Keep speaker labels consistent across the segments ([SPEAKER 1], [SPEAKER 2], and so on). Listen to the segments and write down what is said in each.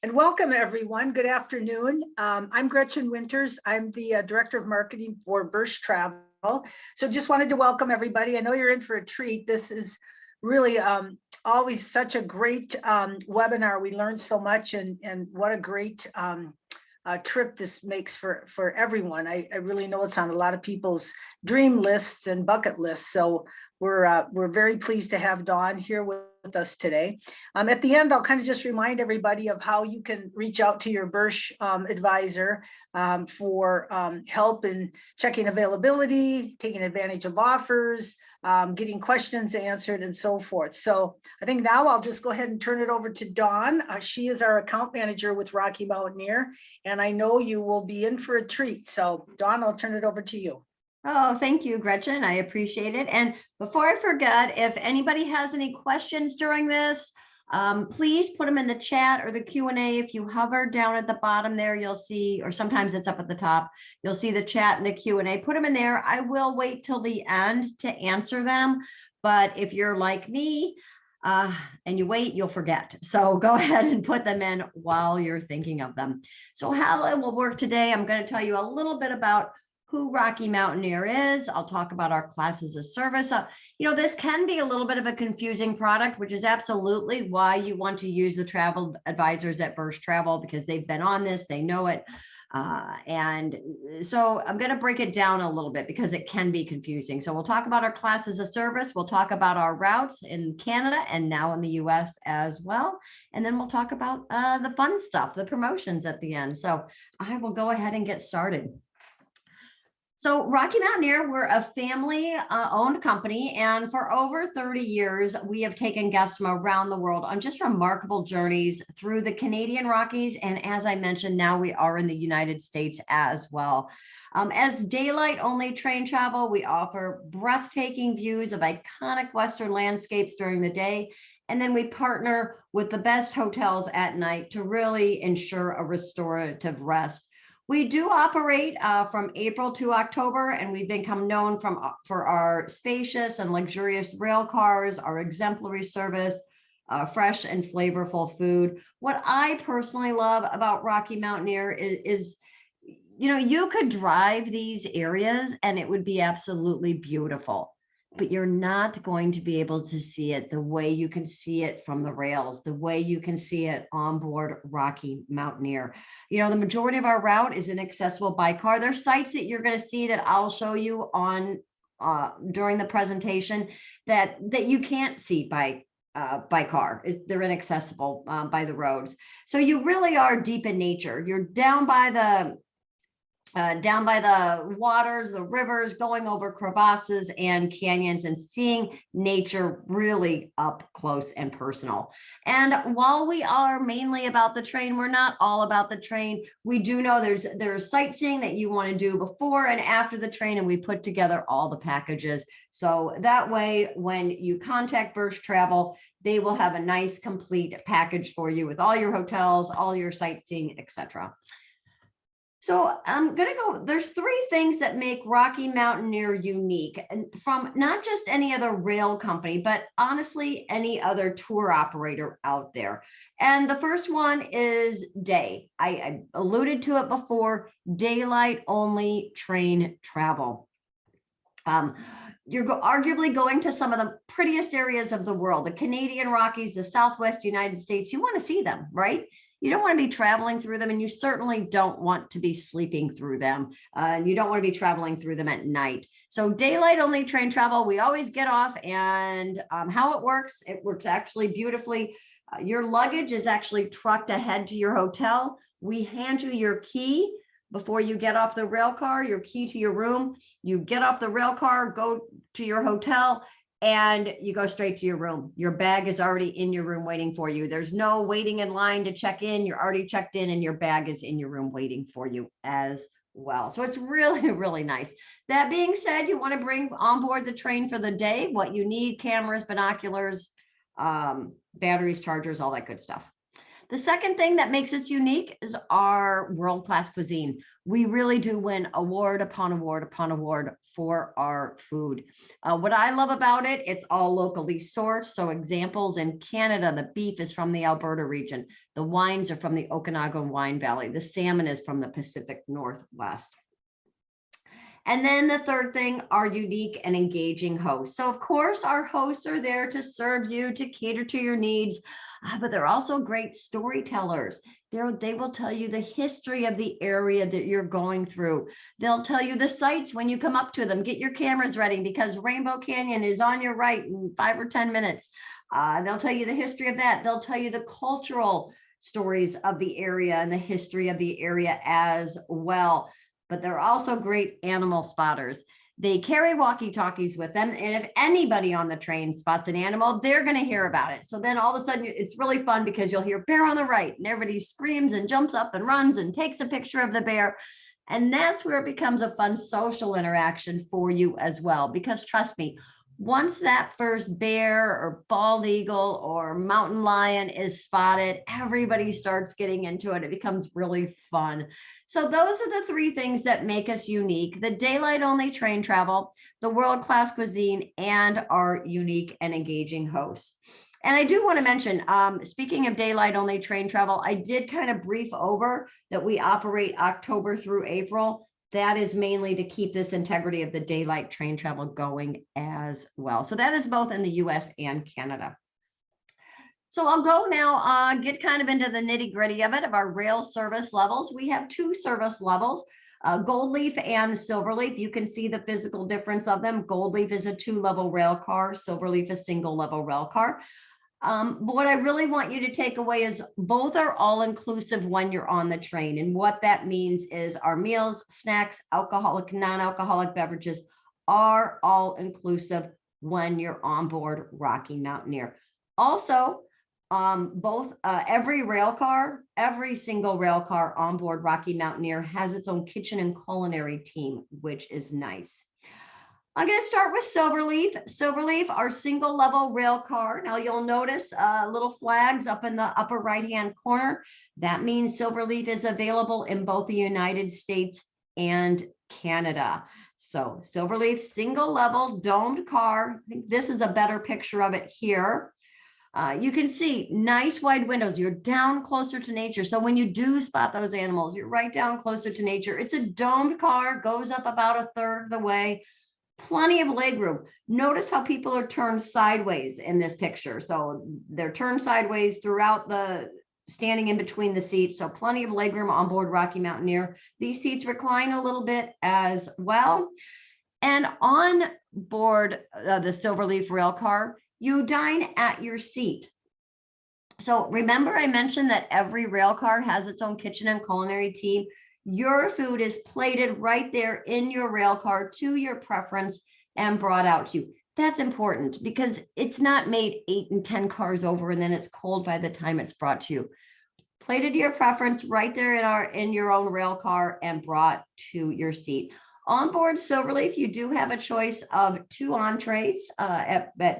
[SPEAKER 1] And welcome, everyone. Good afternoon. I'm Gretchen Winters. I'm the Director of Marketing for Bursch Travel. So just wanted to welcome everybody. I know you're in for a treat. This is really always such a great webinar. We learned so much, and what a great trip this makes for everyone. I really know it's on a lot of people's dream lists and bucket lists. So we're very pleased to have Dawn here with us today. At the end, I'll kind of just remind everybody of how you can reach out to your Bursch advisor for help in checking availability, taking advantage of offers, getting questions answered, and so forth. So I think now I'll just go ahead and turn it over to Dawn. She is our account manager with Rocky Mountaineer, and I know you will be in for a treat. So Dawn, I'll turn it over to you.
[SPEAKER 2] Oh, thank you, Gretchen. I appreciate it. And before I forget, if anybody has any questions during this, please put them in the chat or the Q&A. If you hover down at the bottom there, you'll see, or sometimes it's up at the top, you'll see the chat and the Q&A. Put them in there. I will wait till the end to answer them. But if you're like me and you wait, you'll forget. So go ahead and put them in while you're thinking of them. So how it will work today, I'm going to tell you a little bit about who Rocky Mountaineer is. I'll talk about our classes of service. This can be a little bit of a confusing product, which is absolutely why you want to use the travel advisors at Bursch Travel, because they've been on this, they know it. And so I'm going to break it down a little bit because it can be confusing. So we'll talk about our classes of service. We'll talk about our routes in Canada and now in the US as well. And then we'll talk about the fun stuff, the promotions at the end. So I will go ahead and get started. So Rocky Mountaineer, we're a family-owned company, and for over 30 years, we have taken guests from around the world on just remarkable journeys through the Canadian Rockies, and as I mentioned, now we are in the United States as well. As daylight-only train travel, we offer breathtaking views of iconic Western landscapes during the day, and then we partner with the best hotels at night to really ensure a restorative rest. We do operate from April to October, and we've become known for our spacious and luxurious rail cars, our exemplary service, fresh and flavorful food. What I personally love about Rocky Mountaineer is you could drive these areas and it would be absolutely beautiful, but you're not going to be able to see it the way you can see it from the rails, the way you can see it on board Rocky Mountaineer. The majority of our route is inaccessible by car. There's sites that you're going to see that I'll show you on during the presentation that you can't see by car. They're inaccessible by the roads. So you really are deep in nature. You're down by the waters, the rivers, going over crevasses and canyons and seeing nature really up close and personal. And while we are mainly about the train, we're not all about the train. We do know there's sightseeing that you want to do before and after the train, and we put together all the packages. So that way, when you contact Bursch Travel, they will have a nice complete package for you with all your hotels, all your sightseeing, etc. So I'm going to go, there's three things that make Rocky Mountaineer unique, and from not just any other rail company, but honestly, any other tour operator out there. And the first one is day. I alluded to it before, daylight only train travel. You're arguably going to some of the prettiest areas of the world, the Canadian Rockies, the Southwest United States. You want to see them, right? You don't want to be traveling through them, and you certainly don't want to be sleeping through them. And you don't want to be traveling through them at night. So daylight only train travel, we always get off, and how it works actually beautifully. Your luggage is actually trucked ahead to your hotel. We hand you your key before you get off the rail car, your key to your room. You get off the rail car, go to your hotel, and you go straight to your room. Your bag is already in your room waiting for you. There's no waiting in line to check in. You're already checked in and your bag is in your room waiting for you as well. So it's really, really nice. That being said, you want to bring on board the train for the day what you need: cameras, binoculars, batteries, chargers, all that good stuff. The second thing that makes us unique is our world-class cuisine. We really do win award upon award upon award for our food. What I love about it, it's all locally sourced. So examples in Canada, the beef is from the Alberta region. The wines are from the Okanagan Wine Valley. The salmon is from the Pacific Northwest. And then the third thing, our unique and engaging hosts. So of course, our hosts are there to serve you, to cater to your needs, but they're also great storytellers. They will tell you the history of the area that you're going through. They'll tell you the sights when you come up to them. Get your cameras ready because Rainbow Canyon is on your right in 5 or 10 minutes. They'll tell you the history of that. They'll tell you the cultural stories of the area and the history of the area as well. But they're also great animal spotters. They carry walkie-talkies with them. And if anybody on the train spots an animal, they're going to hear about it. So then all of a sudden it's really fun because you'll hear bear on the right and everybody screams and jumps up and runs and takes a picture of the bear. And that's where it becomes a fun social interaction for you as well. Because trust me, once that first bear or bald eagle or mountain lion is spotted, everybody starts getting into it. It becomes really fun. So those are the three things that make us unique: the daylight only train travel, the world-class cuisine, and our unique and engaging hosts. And I do want to mention, speaking of daylight only train travel, I did kind of brief over that we operate October through April. That is mainly to keep this integrity of the daylight train travel going as well. So that is both in the US and Canada. So I'll go now, get kind of into the nitty gritty of it, of our rail service levels. We have 2 service levels, Gold Leaf and Silver Leaf. You can see the physical difference of them. Gold Leaf is a 2-level rail car. Silver Leaf a single-level rail car. But what I really want you to take away is both are all inclusive when you're on the train. And what that means is our meals, snacks, alcoholic, non-alcoholic beverages are all inclusive when you're on board Rocky Mountaineer. Also, every single rail car on board Rocky Mountaineer has its own kitchen and culinary team, which is nice. I'm going to start with Silverleaf. Silverleaf, our single level rail car. Now you'll notice little flags up in the upper right-hand corner. That means Silverleaf is available in both the United States and Canada. So Silverleaf, single level domed car. I think this is a better picture of it here. You can see nice wide windows. You're down closer to nature. So when you do spot those animals, you're right down closer to nature. It's a domed car, goes up about 1/3 of the way. Plenty of legroom. Notice how people are turned sideways in this picture. So they're turned sideways throughout the standing in between the seats. So plenty of legroom on board Rocky Mountaineer. These seats recline a little bit as well. And on board the Silverleaf rail car, you dine at your seat. So remember I mentioned that every rail car has its own kitchen and culinary team. Your food is plated right there in your rail car to your preference and brought out to you. That's important because it's not made 8 and 10 cars over and then it's cold by the time it's brought to you. Plated to your preference right there in your own rail car and brought to your seat. On board Silverleaf, you do have a choice of 2 entrees.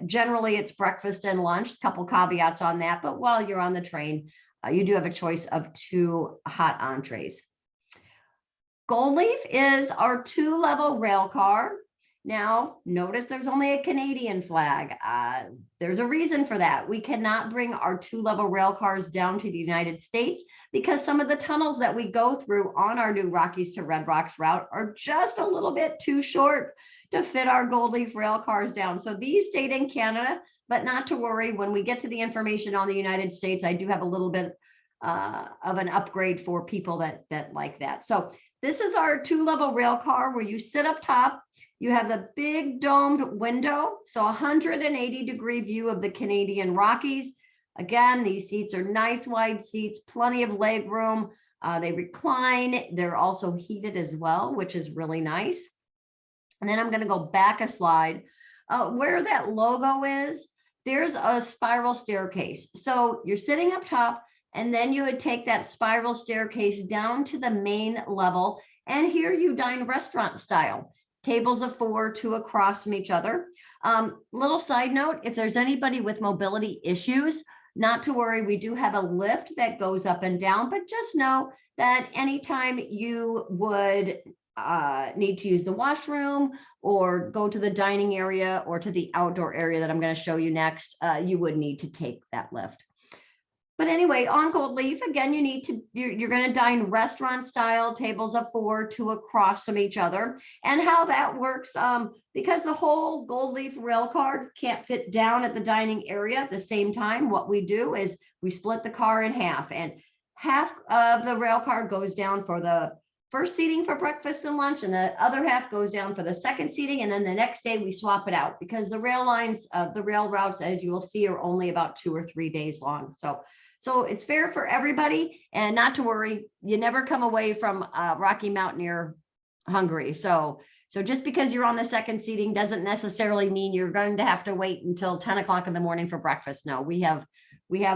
[SPEAKER 2] Generally, it's breakfast and lunch. A couple caveats on that, but while you're on the train, you do have a choice of 2 hot entrees. Gold Leaf is our 2-level rail car. Now, notice there's only a Canadian flag. There's a reason for that. We cannot bring our 2-level rail cars down to the United States because some of the tunnels that we go through on our new Rockies to Red Rocks route are just a little bit too short to fit our Gold Leaf rail cars down. So these stayed in Canada, but not to worry. When we get to the information on the United States, I do have a little bit of an upgrade for people that like that. So this is our 2-level rail car where you sit up top. You have the big domed window, so 180-degree view of the Canadian Rockies. Again, these seats are nice wide seats, plenty of leg room. They recline. They're also heated as well, which is really nice. And then I'm going to go back a slide. Where that logo is, there's a spiral staircase. So you're sitting up top, and then you would take that spiral staircase down to the main level. And here you dine restaurant style. Tables of 4, 2 across from each other. Little side note, if there's anybody with mobility issues, Not to worry, we do have a lift that goes up and down, but just know that anytime you would need to use the washroom or go to the dining area or to the outdoor area that I'm going to show you next, you would need to take that lift. But anyway, on Gold Leaf, again, you're going to dine restaurant style, tables of 4, 2 across from each other. And how that works, because the whole Gold Leaf rail car can't fit down at the dining area at the same time, what we do is we split the car in half, and half of the rail car goes down for the first seating for breakfast and lunch, and the other half goes down for the second seating. And then the next day we swap it out, because the rail lines, the rail routes, as you will see, are only about 2 or 3 days long. So it's fair for everybody, and not to worry, you never come away from Rocky Mountaineer hungry. So just because you're on the second seating doesn't necessarily mean you're going to have to wait until 10 o'clock in the morning for breakfast. No, we have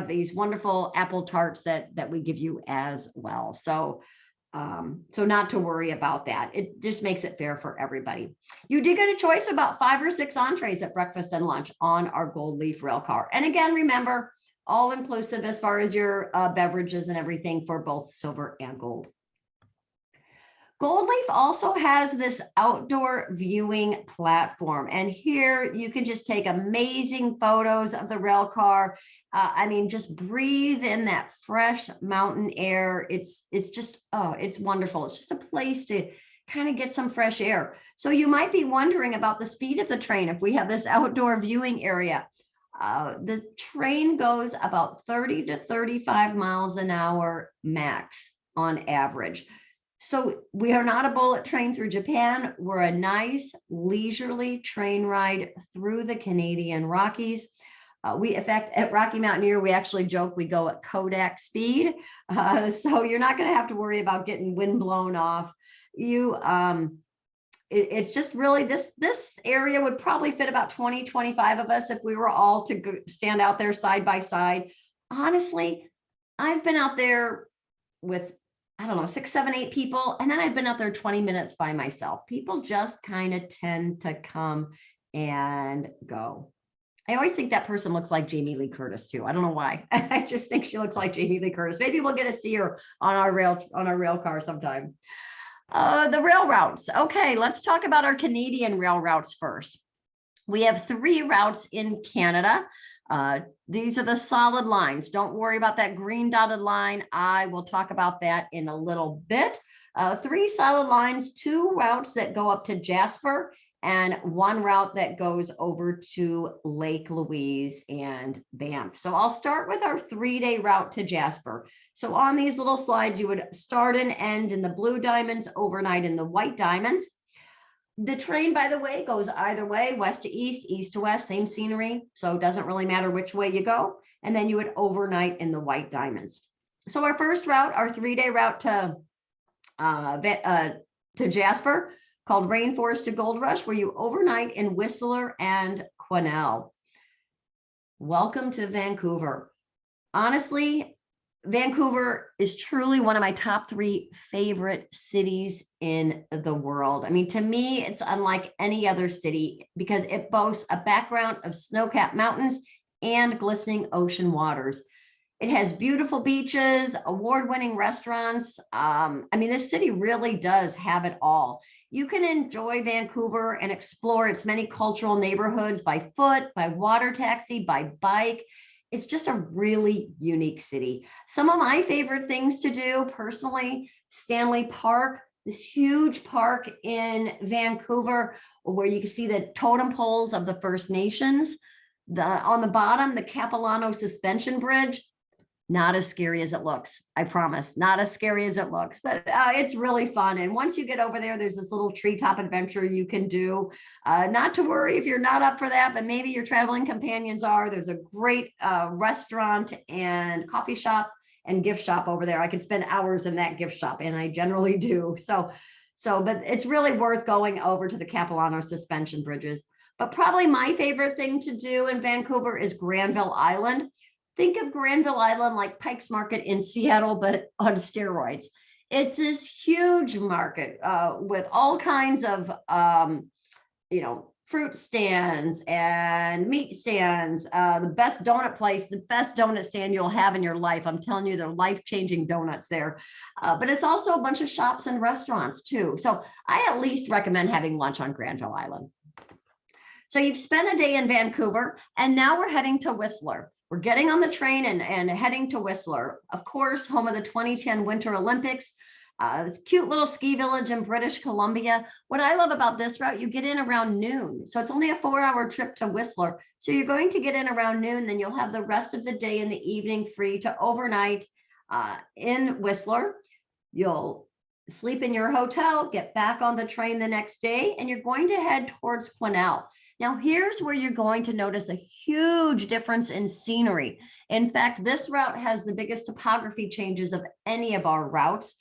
[SPEAKER 2] these wonderful apple tarts that we give you as well. So not to worry about that. It just makes it fair for everybody. You do get a choice about 5 or 6 entrees at breakfast and lunch on our Gold Leaf rail car. And again, remember, all inclusive as far as your beverages and everything for both silver and gold. Gold Leaf also has this outdoor viewing platform, and here you can just take amazing photos of the rail car. I mean, just breathe in that fresh mountain air. It's just, oh, it's wonderful. It's just a place to kind of get some fresh air. So you might be wondering about the speed of the train if we have this outdoor viewing area. The train goes about 30 to 35 miles an hour max on average. So we are not a bullet train through Japan. We're a nice leisurely train ride through the Canadian Rockies. In fact, at Rocky Mountaineer, we actually joke we go at Kodak speed. So you're not going to have to worry about getting wind blown off. It's just really, this area would probably fit about 20, 25 of us if we were all to stand out there side by side. Honestly, I've been out there with, I don't know, 6, 7, 8 people. And then I've been out there 20 minutes by myself. People just kind of tend to come and go. I always think that person looks like Jamie Lee Curtis too. I don't know why. I just think she looks like Jamie Lee Curtis. Maybe we'll get to see her on our rail car sometime. The rail routes. Okay, let's talk about our Canadian rail routes first. We have 3 routes in Canada. These are the solid lines. Don't worry about that green dotted line. I will talk about that in a little bit. 3 solid lines, 2 routes that go up to Jasper, and 1 route that goes over to Lake Louise and Banff. So I'll start with our 3-day route to Jasper. So on these little slides, you would start and end in the blue diamonds, overnight in the white diamonds. The train, by the way, goes either way, west to east, east to west, same scenery. So it doesn't really matter which way you go. And then you would overnight in the white diamonds. So our first route, our 3-day route to Jasper, called Rainforest to Gold Rush, where you overnight in Whistler and Quesnel. Welcome to Vancouver. Honestly, Vancouver is truly one of my top 3 favorite cities in the world. I mean, to me, it's unlike any other city because it boasts a background of snow-capped mountains and glistening ocean waters. It has beautiful beaches, award-winning restaurants. I mean, this city really does have it all. You can enjoy Vancouver and explore its many cultural neighborhoods by foot, by water taxi, by bike. It's just a really unique city. Some of my favorite things to do personally, Stanley Park, this huge park in Vancouver where you can see the totem poles of the First Nations. On the bottom, the Capilano Suspension Bridge. Not as scary as it looks, I promise. Not as scary as it looks, but it's really fun. And once you get over there, there's this little treetop adventure you can do. Not to worry if you're not up for that, but maybe your traveling companions are. There's a great restaurant and coffee shop and gift shop over there. I could spend hours in that gift shop, and I generally do. But it's really worth going over to the Capilano Suspension Bridges. But probably my favorite thing to do in Vancouver is Granville Island. Think of Granville Island like Pike's Market in Seattle, but on steroids. It's this huge market with all kinds of, fruit stands and meat stands, the best donut place, the best donut stand you'll have in your life. I'm telling you, they're life-changing donuts there. But it's also a bunch of shops and restaurants too. So I at least recommend having lunch on Granville Island. So you've spent a day in Vancouver, and now we're heading to Whistler. We're getting on the train and heading to Whistler, of course, home of the 2010 Winter Olympics. This cute little ski village in British Columbia. What I love about this route, you get in around noon. So it's only a 4-hour trip to Whistler. So you're going to get in around noon, then you'll have the rest of the day and the evening free to overnight in Whistler. You'll sleep in your hotel, get back on the train the next day, and you're going to head towards Quesnel. Now, here's where you're going to notice a huge difference in scenery. In fact, this route has the biggest topography changes of any of our routes.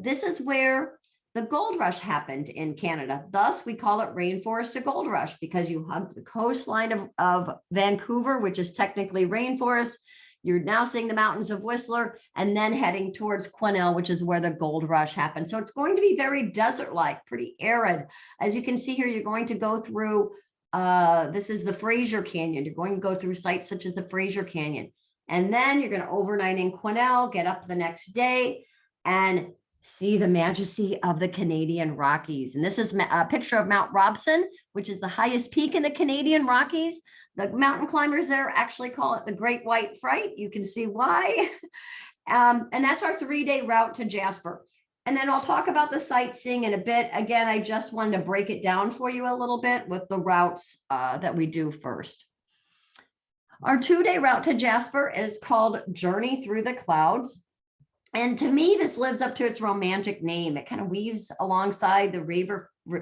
[SPEAKER 2] This is where the gold rush happened in Canada. Thus, we call it rainforest to gold rush, because you hug the coastline of Vancouver, which is technically rainforest. You're now seeing the mountains of Whistler and then heading towards Quesnel, which is where the gold rush happened. So it's going to be very desert-like, pretty arid. As you can see here, you're going to go through, this is the Fraser Canyon. You're going to go through sites such as the Fraser Canyon. And then you're going to overnight in Quesnel, get up the next day, and see the majesty of the Canadian Rockies. And this is a picture of Mount Robson, which is the highest peak in the Canadian Rockies. The mountain climbers there actually call it the Great White Fright. You can see why. And that's our 3-day route to Jasper. And then I'll talk about the sightseeing in a bit. Again, I just wanted to break it down for you a little bit with the routes that we do first. Our 2-day route to Jasper is called Journey Through the Clouds. And to me, this lives up to its romantic name. It kind of weaves alongside the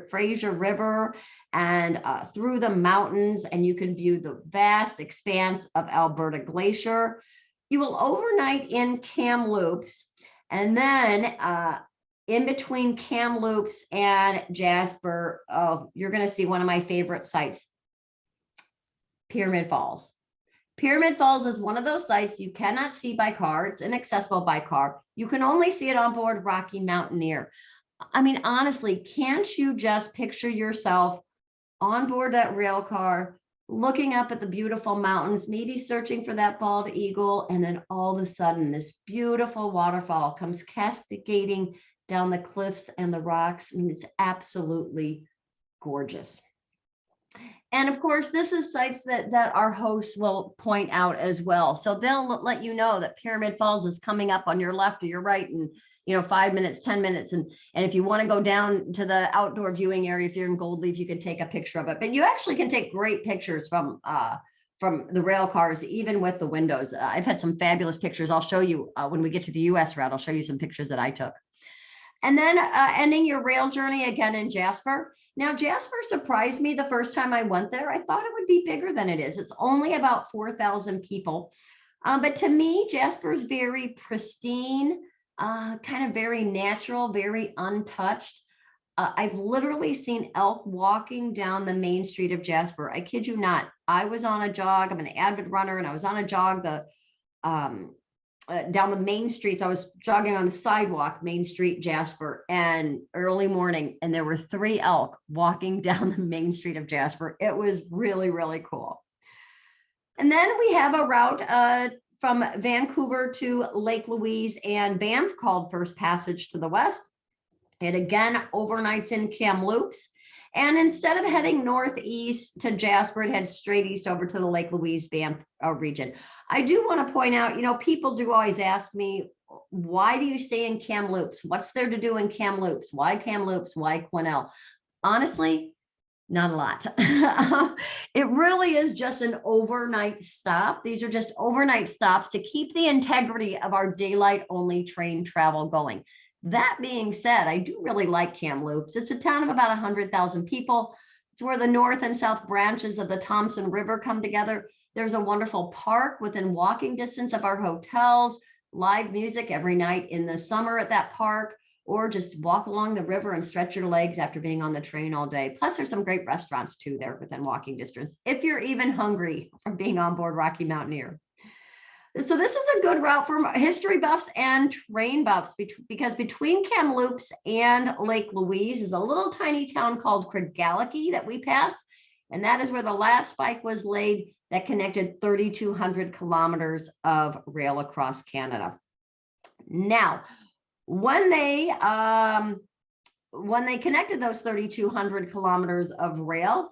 [SPEAKER 2] Fraser River and through the mountains, and you can view the vast expanse of Alberta Glacier. You will overnight in Kamloops, and then in between Kamloops and Jasper, you're going to see one of my favorite sites, Pyramid Falls. Pyramid Falls is one of those sites you cannot see by car. It's inaccessible by car. You can only see it on board Rocky Mountaineer. I mean, honestly, can't you just picture yourself on board that rail car, looking up at the beautiful mountains, maybe searching for that bald eagle, and then all of a sudden, this beautiful waterfall comes cascading down the cliffs and the rocks. I mean, it's absolutely gorgeous. And of course, this is sites that our hosts will point out as well. So they'll let you know that Pyramid Falls is coming up on your left or your right in 5 minutes, 10 minutes. And if you want to go down to the outdoor viewing area, if you're in Goldleaf, you can take a picture of it. But you actually can take great pictures from the rail cars, even with the windows. I've had some fabulous pictures. I'll show you when we get to the US route. I'll show you some pictures that I took. And then ending your rail journey again in Jasper. Now, Jasper surprised me the first time I went there. I thought it would be bigger than it is. It's only about 4,000 people. But to me, Jasper is very pristine, kind of very natural, very untouched. I've literally seen elk walking down the main street of Jasper. I kid you not. I was on a jog. I'm an avid runner, and I was on a jog down the main streets. I was jogging on the sidewalk, Main Street, Jasper, and early morning, and there were 3 elk walking down the main street of Jasper. It was really, really cool. And then we have a route from Vancouver to Lake Louise and Banff called First Passage to the West. It again overnights in Kamloops. And instead of heading northeast to Jasper, it heads straight east over to the Lake Louise Banff region. I do want to point out, people do always ask me, why do you stay in Kamloops? What's there to do in Kamloops? Why Kamloops? Why Quesnel? Honestly, not a lot. It really is just an overnight stop. These are just overnight stops to keep the integrity of our daylight only train travel going. That being said, I do really like Kamloops. It's a town of about 100,000 people. It's where the north and south branches of the Thompson River come together. There's a wonderful park within walking distance of our hotels, live music every night in the summer at that park, or just walk along the river and stretch your legs after being on the train all day. Plus, there's some great restaurants too there within walking distance, if you're even hungry from being on board Rocky Mountaineer. So this is a good route for history buffs and train buffs, because between Kamloops and Lake Louise is a little tiny town called Craigellachie that we passed. And that is where the last spike was laid that connected 3,200 kilometers of rail across Canada. Now, when they connected those 3,200 kilometers of rail,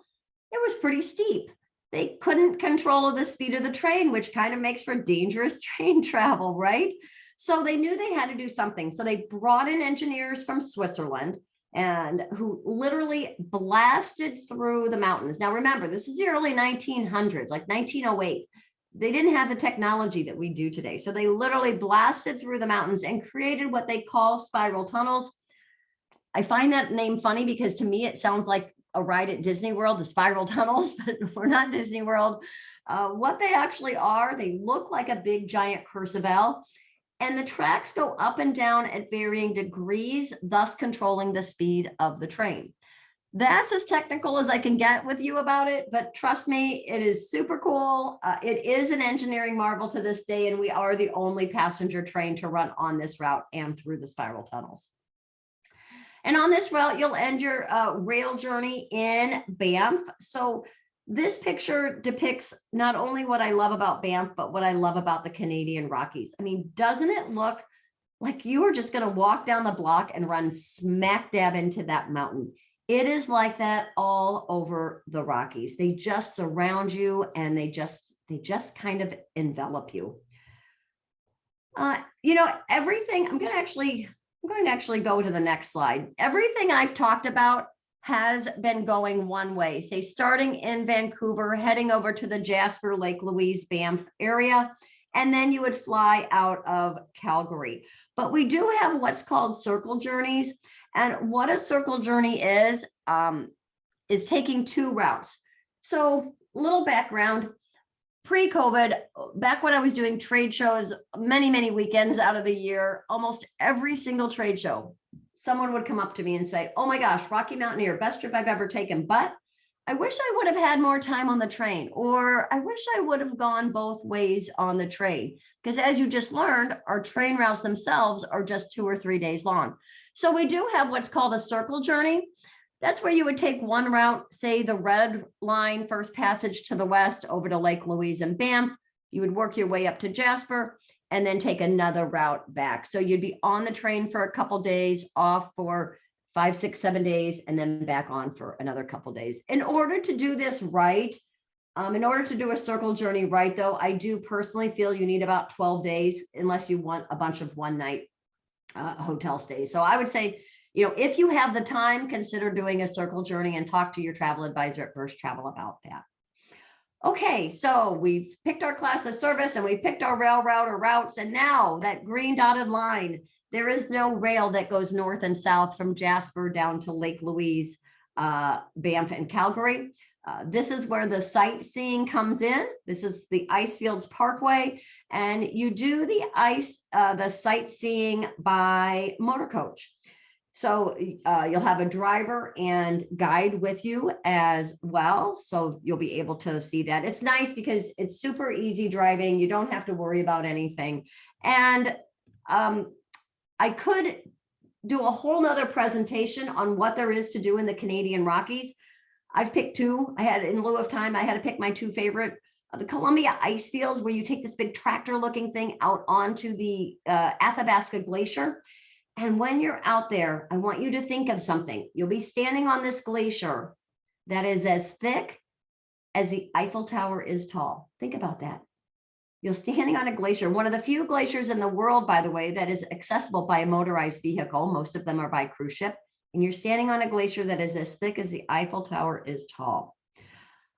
[SPEAKER 2] it was pretty steep. They couldn't control the speed of the train, which kind of makes for dangerous train travel, right? So they knew they had to do something. So they brought in engineers from Switzerland and who literally blasted through the mountains. Now, remember, this is the early 1900s, like 1908. They didn't have the technology that we do today. So they literally blasted through the mountains and created what they call spiral tunnels. I find that name funny because to me, it sounds like a ride at Disney World, the spiral tunnels, but we're not Disney World. What they actually are, they look like a big giant cursive L, and the tracks go up and down at varying degrees, thus controlling the speed of the train. That's as technical as I can get with you about it, but trust me, it is super cool. It is an engineering marvel to this day, and we are the only passenger train to run on this route and through the spiral tunnels. And on this route, you'll end your rail journey in Banff. So this picture depicts not only what I love about Banff, but what I love about the Canadian Rockies. I mean, doesn't it look like you are just going to walk down the block and run smack dab into that mountain? It is like that all over the Rockies. They just surround you and they just kind of envelop you. You know, everything, I'm going to actually go to the next slide. Everything I've talked about has been going one way, say starting in Vancouver, heading over to the Jasper, Lake Louise, Banff area, and then you would fly out of Calgary. But we do have what's called circle journeys. And what a circle journey is taking two routes. So little background, pre-COVID, back when I was doing trade shows, many weekends out of the year, almost every single trade show, someone would come up to me and say, oh my gosh, Rocky Mountaineer, best trip I've ever taken, but I wish I would have had more time on the train, or I wish I would have gone both ways on the train. Because as you just learned, our train routes themselves are just 2 or 3 days long. So we do have what's called a circle journey. That's where you would take one route, say the red line, first passage to the west over to Lake Louise and Banff. You would work your way up to Jasper and then take another route back. So you'd be on the train for a couple days, off for 5, 6, 7 days, and then back on for another couple days. In order to do this right, in order to do a circle journey right, though, I do personally feel you need about 12 days, unless you want a bunch of one-night hotel stays. So I would say, you know, if you have the time, consider doing a circle journey and talk to your travel advisor at Bursch Travel about that. Okay, so we've picked our class of service and we've picked our rail route or routes. And now that green dotted line, there is no rail that goes north and south from Jasper down to Lake Louise, Banff and Calgary. This is where the sightseeing comes in. This is the Icefields Parkway, and you do the sightseeing by motor coach. So you'll have a driver and guide with you as well. So you'll be able to see that. It's nice because it's super easy driving. You don't have to worry about anything. And I could do a whole nother presentation on what there is to do in the Canadian Rockies. I've picked two. In lieu of time, I had to pick my two favorite. The Columbia ice fields, where you take this big tractor looking thing out onto the Athabasca Glacier. And when you're out there, I want you to think of something. You'll be standing on this glacier that is as thick as the Eiffel Tower is tall. Think about that. You're standing on a glacier, one of the few glaciers in the world, by the way, that is accessible by a motorized vehicle. Most of them are by cruise ship. And you're standing on a glacier that is as thick as the Eiffel Tower is tall.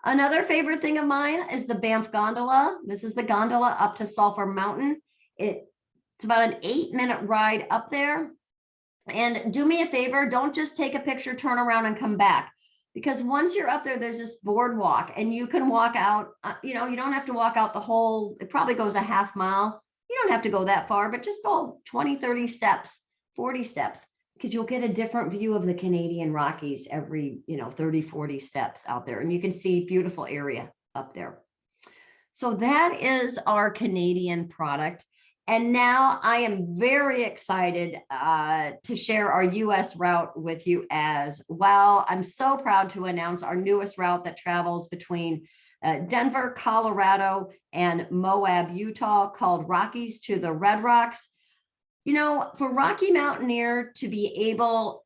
[SPEAKER 2] Another favorite thing of mine is the Banff Gondola. This is the gondola up to Sulphur Mountain. It's about an 8-minute ride up there. And do me a favor, don't just take a picture, turn around and come back. Because once you're up there, there's this boardwalk and you can walk out, you don't have to walk out the whole, it probably goes a half mile. You don't have to go that far, but just go 20, 30 steps, 40 steps, because you'll get a different view of the Canadian Rockies every, 30, 40 steps out there. And you can see beautiful area up there. So that is our Canadian product. And now I am very excited to share our US route with you as well. I'm so proud to announce our newest route that travels between Denver, Colorado, and Moab, Utah, called Rockies to the Red Rocks. You know, for Rocky Mountaineer to be able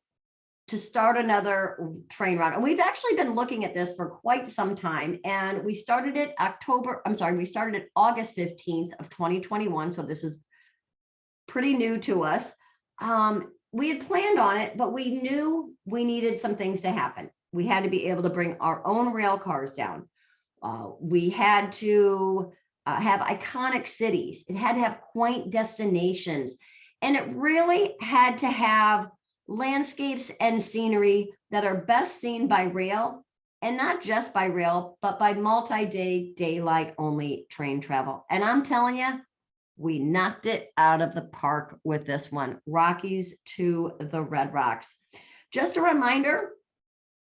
[SPEAKER 2] to start another train route, and we've actually been looking at this for quite some time, and we started it August 15th of 2021, so this is pretty new to us. We had planned on it, but we knew we needed some things to happen. We had to be able to bring our own rail cars down. We had to have iconic cities. It had to have quaint destinations, and it really had to have landscapes and scenery that are best seen by rail, and not just by rail, but by multi-day, daylight only train travel. And I'm telling you, we knocked it out of the park with this one, Rockies to the Red Rocks. Just a reminder,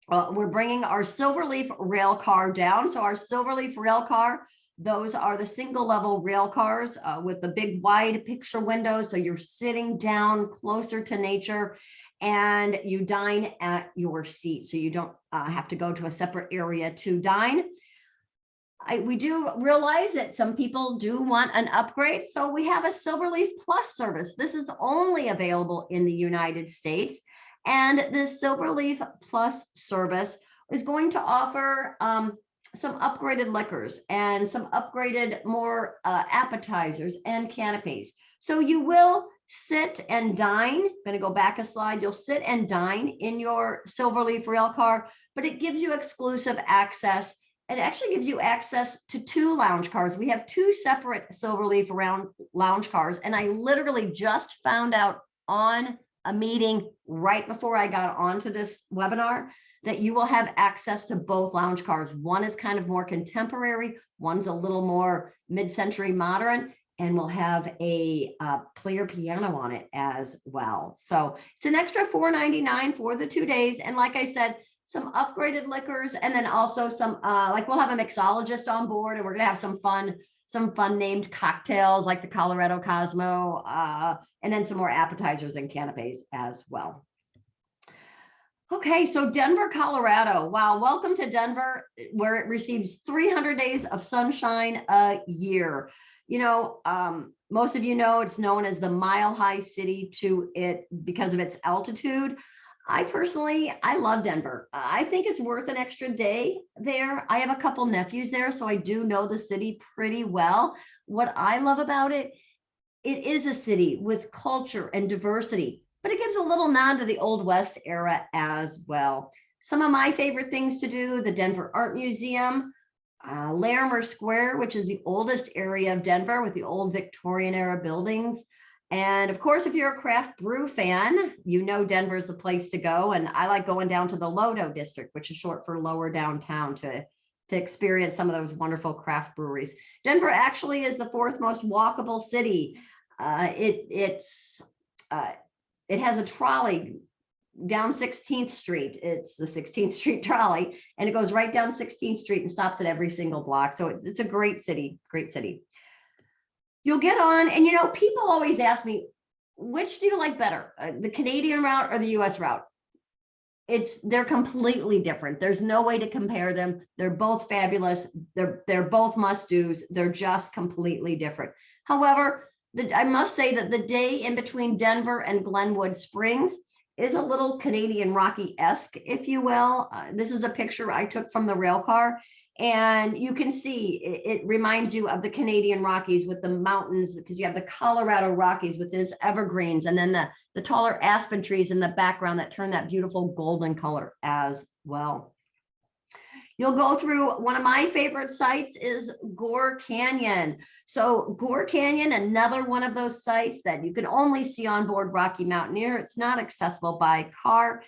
[SPEAKER 2] we're bringing our Silverleaf rail car down. So our Silverleaf rail car, those are the single level rail cars with the big wide picture windows. So you're sitting down closer to nature and you dine at your seat. So you don't have to go to a separate area to dine. We do realize that some people do want an upgrade. So we have a Silverleaf Plus service. This is only available in the United States. And the Silverleaf Plus service is going to offer some upgraded liquors and some upgraded more appetizers and canapes. So you will sit and dine. I'm going to go back a slide. You'll sit and dine in your Silverleaf rail car, but it gives you exclusive access. It actually gives you access to 2 lounge cars. We have 2 separate Silverleaf lounge cars. And I literally just found out on a meeting right before I got onto this webinar that you will have access to both lounge cars. One is kind of more contemporary, one's a little more mid-century modern, and we'll have a player piano on it as well. So it's an extra $4.99 for the 2 days. And like I said, some upgraded liquors, and then also some, like we'll have a mixologist on board, and we're gonna have some fun named cocktails like the Colorado Cosmo, and then some more appetizers and canapes as well. Okay, so Denver, Colorado. Wow, welcome to Denver, where it receives 300 days of sunshine a year. You know, most of you know it's known as the Mile High City because of its altitude. I love Denver. I think it's worth an extra day there. I have a couple nephews there, so I do know the city pretty well. What I love about it, it is a city with culture and diversity, but it gives a little nod to the Old West era as well. Some of my favorite things to do, the Denver Art Museum, Larimer Square, which is the oldest area of Denver with the old Victorian era buildings. And of course, if you're a craft brew fan, you know Denver is the place to go. And I like going down to the Lodo district, which is short for Lower Downtown, to experience some of those wonderful craft breweries. Denver actually is the 4th most walkable city. It has a trolley down 16th Street. It's the 16th Street trolley, and it goes right down 16th Street and stops at every single block. So it's a great city, great city. You'll get on, and you know, people always ask me, which do you like better, the Canadian route or the US route? They're completely different. There's no way to compare them. They're both fabulous. They're both must-dos. They're just completely different. However, I must say that the day in between Denver and Glenwood Springs is a little Canadian Rocky-esque, if you will. This is a picture I took from the rail car. And you can see it reminds you of the Canadian Rockies with the mountains, because you have the Colorado Rockies with these evergreens, and then the taller aspen trees in the background that turn that beautiful golden color as well. You'll go through, one of my favorite sites is Gore Canyon. So Gore Canyon, another one of those sites that you can only see on board Rocky Mountaineer. It's not accessible by car.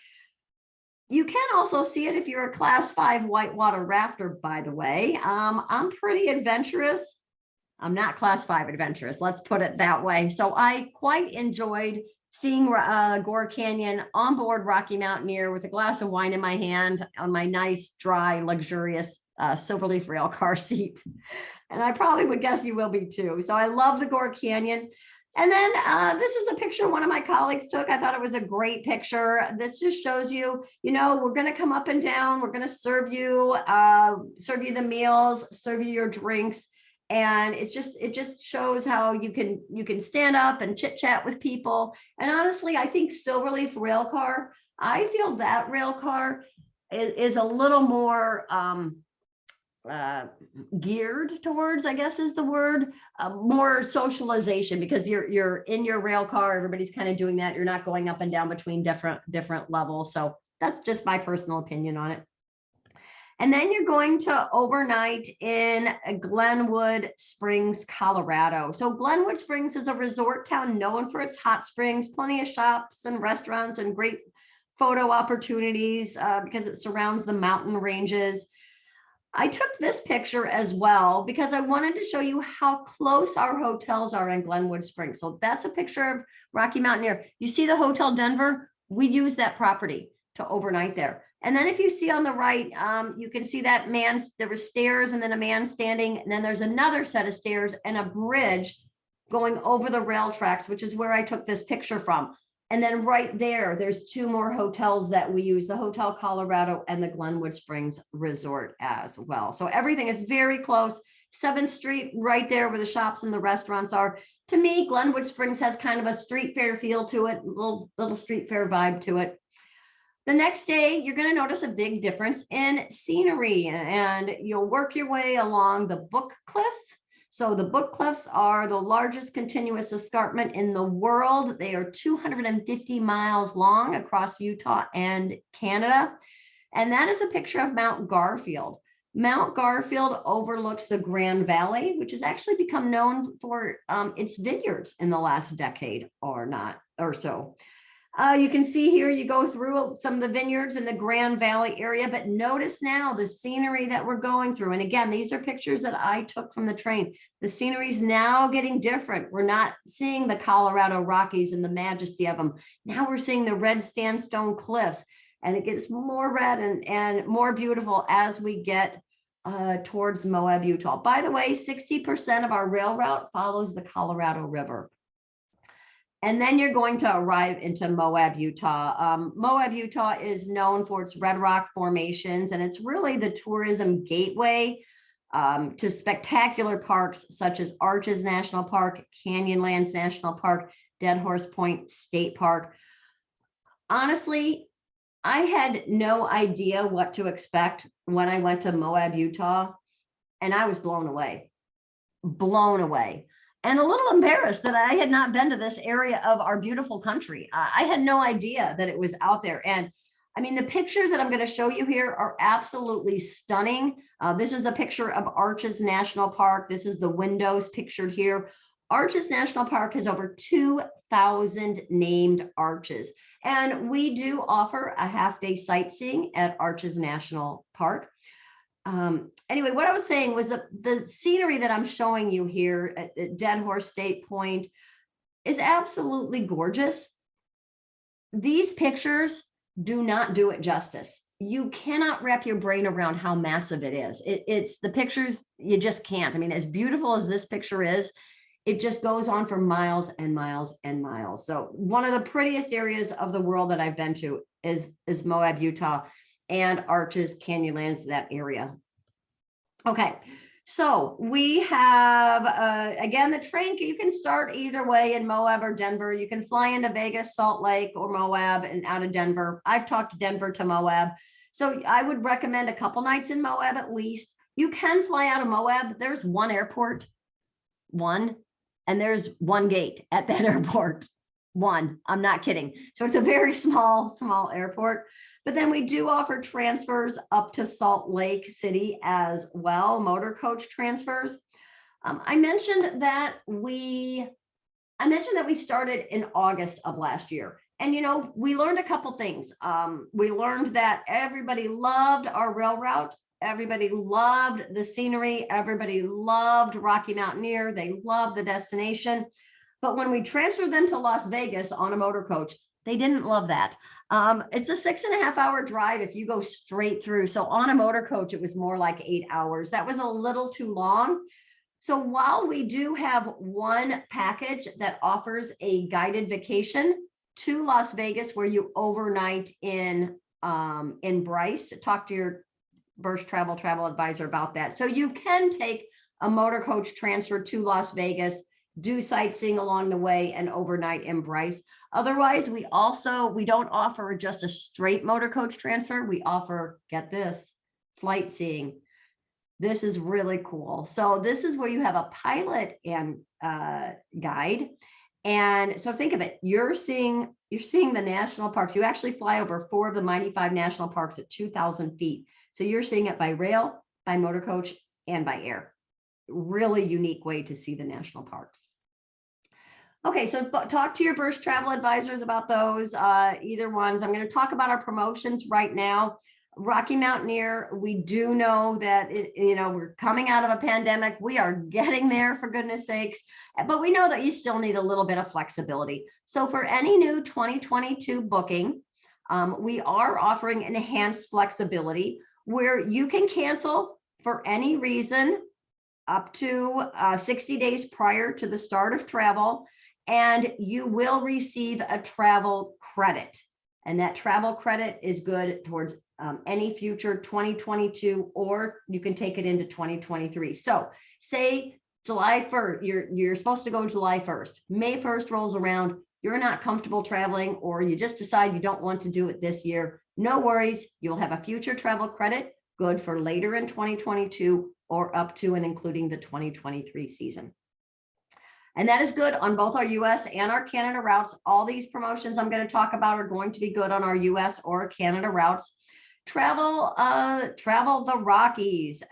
[SPEAKER 2] You can also see it if you're a Class 5 whitewater rafter, by the way. I'm pretty adventurous. I'm not Class 5 adventurous, let's put it that way. So I quite enjoyed seeing Gore Canyon on board Rocky Mountaineer with a glass of wine in my hand on my nice, dry, luxurious Silverleaf rail car seat. And I probably would guess you will be too. So I love the Gore Canyon. And then this is a picture one of my colleagues took. I thought it was a great picture. This just shows you, we're going to come up and down. We're going to serve you the meals, serve you your drinks. And it just shows how you can stand up and chit chat with people. And honestly, I think Silverleaf rail car, I feel that rail car is a little more geared towards, I guess is the word, more socialization, because you're in your rail car. Everybody's kind of doing that. You're not going up and down between different levels. So that's just my personal opinion on it. And then you're going to overnight in Glenwood Springs, Colorado. So Glenwood Springs is a resort town known for its hot springs, plenty of shops and restaurants and great photo opportunities because it surrounds the mountain ranges. I took this picture as well because I wanted to show you how close our hotels are in Glenwood Springs. So that's a picture of Rocky Mountaineer. You see the Hotel Denver? We use that property to overnight there. And then if you see on the right, you can see that there were stairs and then a man standing, and then there's another set of stairs and a bridge going over the rail tracks, which is where I took this picture from. And then right there's two more hotels that we use, the Hotel Colorado and the Glenwood Springs Resort as well. So everything is very close. 7th Street, right there where the shops and the restaurants are. To me, Glenwood Springs has kind of a street fair feel to it, little street fair vibe to it. The next day, you're going to notice a big difference in scenery, and you'll work your way along the Book Cliffs. So the Book Cliffs are the largest continuous escarpment in the world. They are 250 miles long across Utah and Canada. And that is a picture of Mount Garfield. Mount Garfield overlooks the Grand Valley, which has actually become known for its vineyards in the last decade or so. You can see here, you go through some of the vineyards in the Grand Valley area, but notice now the scenery that we're going through. And again, these are pictures that I took from the train. The scenery is now getting different. We're not seeing the Colorado Rockies and the majesty of them. Now we're seeing the red sandstone cliffs, and it gets more red and more beautiful as we get towards Moab, Utah. By the way, 60% of our rail route follows the Colorado River. And then you're going to arrive into Moab, Utah. Moab, Utah is known for its red rock formations, and it's really the tourism gateway to spectacular parks such as Arches National Park, Canyonlands National Park, Dead Horse Point State Park. Honestly, I had no idea what to expect when I went to Moab, Utah, and I was blown away. And a little embarrassed that I had not been to this area of our beautiful country. I had no idea that it was out there. And I mean, the pictures that I'm going to show you here are absolutely stunning. This is a picture of Arches National Park. This is the windows pictured here. Arches National Park has over 2,000 named arches. And we do offer a half-day sightseeing at Arches National Park. Anyway, what I was saying was that the scenery that I'm showing you here at Dead Horse State Point is absolutely gorgeous. These pictures do not do it justice. You cannot wrap your brain around how massive it is. It's the pictures, you just can't. I mean, as beautiful as this picture is, it just goes on for miles and miles and miles. So one of the prettiest areas of the world that I've been to is Moab, Utah, and Arches, Canyonlands, that area. Okay, so we have, again, the train, you can start either way in Moab or Denver. You can fly into Vegas, Salt Lake, or Moab and out of Denver. I've talked Denver to Moab. So I would recommend a couple nights in Moab at least. You can fly out of Moab. There's one airport, and there's one gate at that airport. I'm not kidding. So it's a very small airport. But then we do offer transfers up to Salt Lake City as well, motor coach transfers. I mentioned that we started in August of last year. And, we learned a couple things. We learned that everybody loved our rail route. Everybody loved the scenery. Everybody loved Rocky Mountaineer. They loved the destination. But when we transferred them to Las Vegas on a motor coach, they didn't love that. It's a 6.5 hour drive if you go straight through. So on a motor coach, it was more like 8 hours. That was a little too long. So while we do have one package that offers a guided vacation to Las Vegas where you overnight in Bryce, talk to your Bursch travel advisor about that. So you can take a motor coach transfer to Las Vegas, do sightseeing along the way, and overnight in Bryce. Otherwise, we don't offer just a straight motor coach transfer. We offer, get this, flight seeing. This is really cool. So this is where you have a pilot and guide. And so think of it, you're seeing the national parks. You actually fly over 4 of the 95 national parks at 2,000 feet. So you're seeing it by rail, by motor coach, and by air. Really unique way to see the national parks. Okay, so talk to your Bursch travel advisors about those, either ones. I'm going to talk about our promotions right now. Rocky Mountaineer, we do know that we're coming out of a pandemic. We are getting there, for goodness sakes, but we know that you still need a little bit of flexibility. So for any new 2022 booking, we are offering enhanced flexibility where you can cancel for any reason up to 60 days prior to the start of travel, and you will receive a travel credit. And that travel credit is good towards any future 2022, or you can take it into 2023. So say July 1st, you're supposed to go July 1st, May 1st rolls around, you're not comfortable traveling, or you just decide you don't want to do it this year. No worries, you'll have a future travel credit good for later in 2022 or up to and including the 2023 season. And that is good on both our US and our Canada routes. All these promotions I'm going to talk about are going to be good on our US or Canada routes. Travel the Rockies.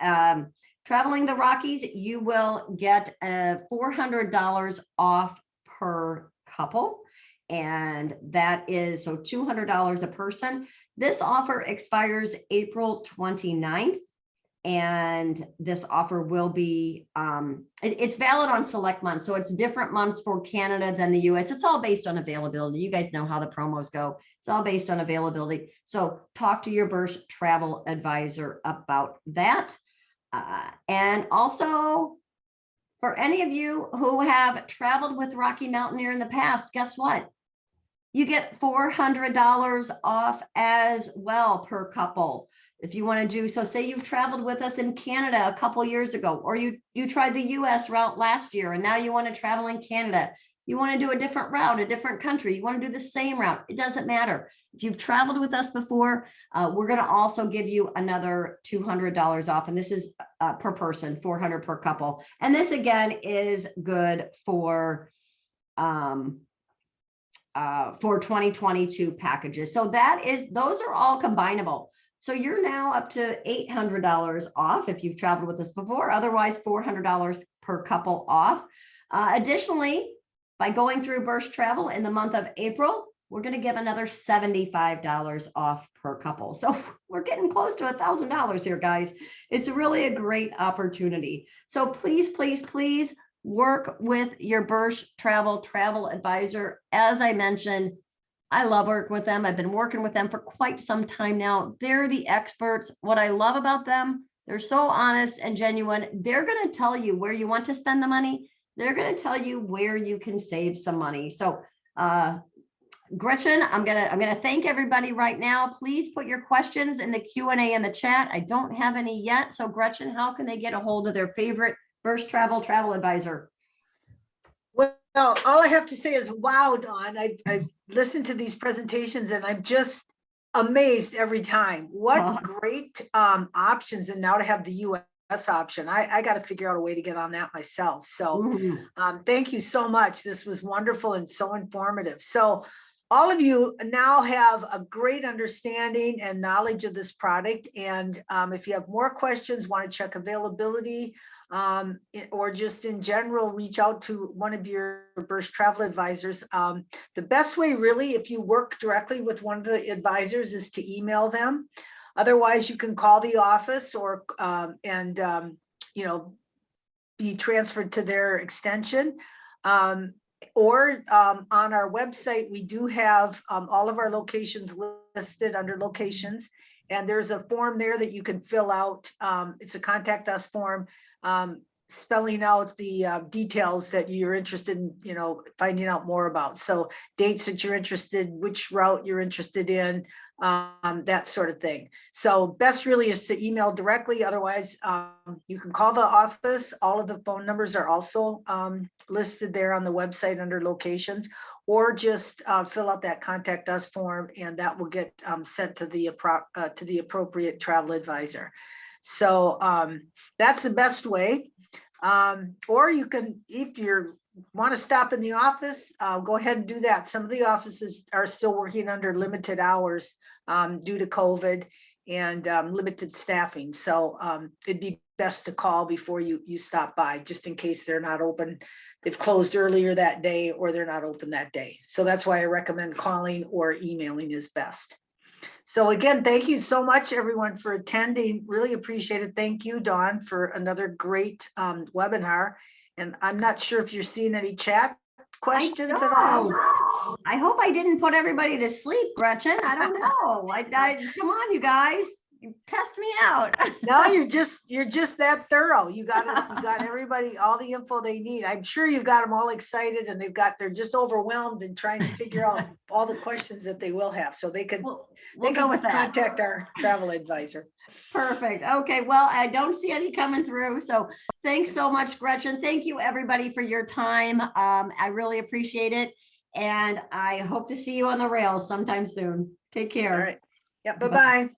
[SPEAKER 2] Traveling the Rockies, you will get $400 off per couple. And that is so $200 a person. This offer expires April 29th. And this offer will be, it's valid on select months. So it's different months for Canada than the US. It's all based on availability. You guys know how the promos go. It's all based on availability. So talk to your Bursch travel advisor about that. And also for any of you who have traveled with Rocky Mountaineer in the past, guess what? You get $400 off as well per couple. If you want to do so, say you've traveled with us in Canada a couple years ago, or you tried the US route last year and now you want to travel in Canada. You want to do a different route, a different country. You want to do the same route. It doesn't matter. If you've traveled with us before, we're going to also give you another $200 off. And this is per person, $400 per couple. And this again is good for 2022 packages. So those are all combinable. So you're now up to $800 off if you've traveled with us before, otherwise $400 per couple off. Additionally, by going through Bursch Travel in the month of April, we're going to give another $75 off per couple. So we're getting close to $1,000 here, guys. It's really a great opportunity. So please, please, please work with your Bursch travel advisor. As I mentioned, I love working with them. I've been working with them for quite some time now. They're the experts. What I love about them, they're so honest and genuine. They're going to tell you where you want to spend the money. They're going to tell you where you can save some money. So Gretchen, I'm gonna thank everybody right now. Please put your questions in the Q&A in the chat. I don't have any yet. So Gretchen, how can they get a hold of their favorite Bursch travel advisor?
[SPEAKER 1] Well, all I have to say is, wow, Dawn, I listened to these presentations and I'm just amazed every time. What great options. And now to have the US option, I got to figure out a way to get on that myself. So thank you so much. This was wonderful and so informative. So all of you now have a great understanding and knowledge of this product. And if you have more questions, want to check availability, or just in general, reach out to one of your Bursch travel advisors. The best way really, if you work directly with one of the advisors, is to email them. Otherwise, you can call the office or be transferred to their extension. Or on our website, we do have all of our locations listed under locations. And there's a form there that you can fill out. It's a contact us form, spelling out the details that you're interested in, finding out more about. So dates that you're interested, which route you're interested in, that sort of thing. So best really is to email directly. Otherwise, you can call the office. All of the phone numbers are also listed there on the website under locations, or just fill out that contact us form, and that will get sent to the appropriate travel advisor. So that's the best way. Or you can, if you want to stop in the office, go ahead and do that. Some of the offices are still working under limited hours due to COVID and limited staffing. So it'd be best to call before you stop by, just in case they're not open. They've closed earlier that day, or they're not open that day. So that's why I recommend calling or emailing is best. So again, thank you so much, everyone, for attending. Really appreciate it. Thank you, Dawn, for another great webinar. And I'm not sure if you're seeing any chat questions at all.
[SPEAKER 2] I hope I didn't put everybody to sleep, Gretchen. I don't know. Come on, you guys. You test me out.
[SPEAKER 1] No, you're just that thorough. You got everybody, all the info they need. I'm sure you've got them all excited, and they're just overwhelmed and trying to figure out all the questions that they will have, so they could
[SPEAKER 2] We'll go with that.
[SPEAKER 1] Contact our travel advisor.
[SPEAKER 2] Perfect. Okay. Well, I don't see any coming through. So thanks so much, Gretchen. Thank you, everybody, for your time. I really appreciate it. And I hope to see you on the rails sometime soon. Take care.
[SPEAKER 1] All right. Yeah. Bye-bye.